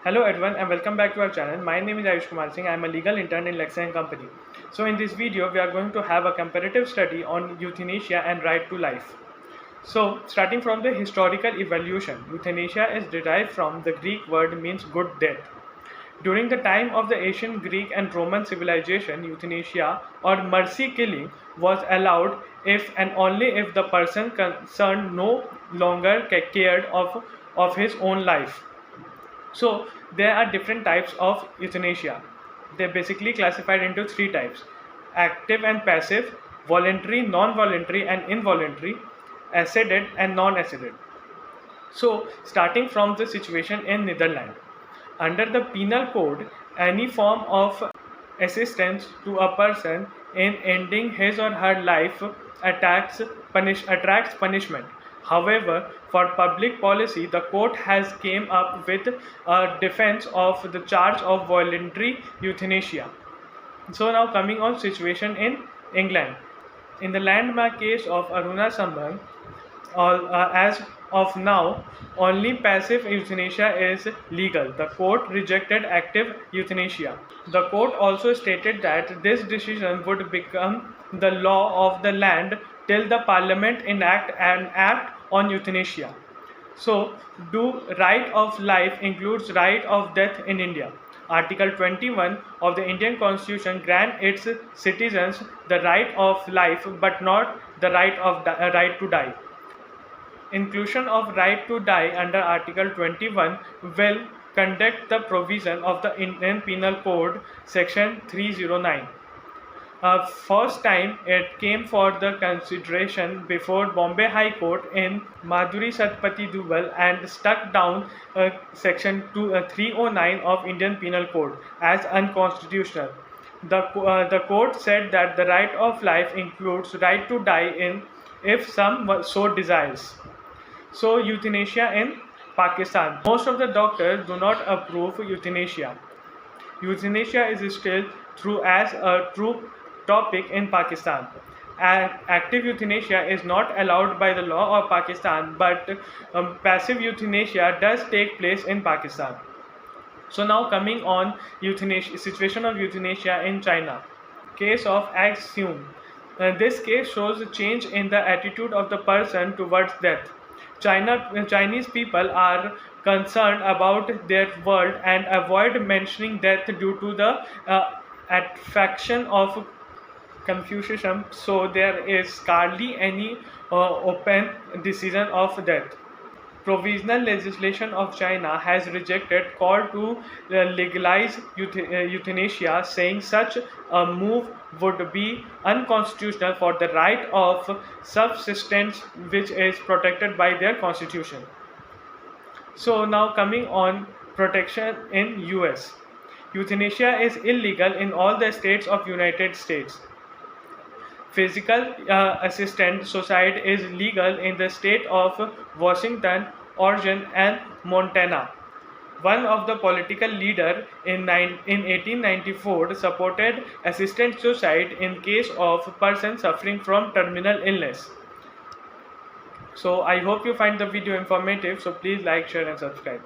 Hello everyone and welcome back to our channel. My name is Ayush Kumar Singh. I am a legal intern in Lexan Company. So in this video we are going to have a comparative study on euthanasia and right to life. So starting from the historical evolution, euthanasia is derived from the Greek word means good death. During the time of the ancient Greek and Roman civilization, euthanasia or mercy killing was allowed if and only if the person concerned no longer cared of his own life. So there are different types of euthanasia. They're basically classified into three types: active and passive, voluntary, non-voluntary and involuntary, assisted and non-assisted. So starting from the situation in Netherlands, under the penal code, any form of assistance to a person in ending his or her life attracts punishment. However, for public policy, the court has came up with a defense of the charge of voluntary euthanasia. So now coming on situation in England. In the landmark case of Aruna Sambhan, as of now, only passive euthanasia is legal. The court rejected active euthanasia. The court also stated that this decision would become the law of the land till the parliament enact an act on euthanasia. So, do right of life includes right of death in India? Article 21 of the Indian Constitution grants its citizens the right of life but not the right to die. Inclusion of right to die under Article 21 will conduct the provision of the Indian Penal Code Section 309. First time it came for the consideration before Bombay High Court in Madhuri Satpathy Dubal and struck down Section 309 of Indian Penal Code as unconstitutional. The court said that the right of life includes right to die in if some so desires. So euthanasia in Pakistan. Most of the doctors do not approve euthanasia. Euthanasia is still true as a true topic in Pakistan. Active euthanasia is not allowed by the law of Pakistan, but passive euthanasia does take place in Pakistan. So now coming on euthanasia, situation of euthanasia in China. Case of Axiom. This case shows a change in the attitude of the person towards death. Chinese people are concerned about their world and avoid mentioning death due to the attraction of Confucianism. So there is hardly any open decision of death. Provisional legislation of China has rejected call to legalize euthanasia, saying such a move would be unconstitutional for the right of subsistence, which is protected by their constitution. So now coming on protection in US. Euthanasia is illegal in all the states of United States. Physical assistant suicide is legal in the state of Washington, Oregon, and Montana. One of the political leaders in 1894 supported assisted suicide in case of person suffering from terminal illness. So I hope you find the video informative. So please like, share, and subscribe.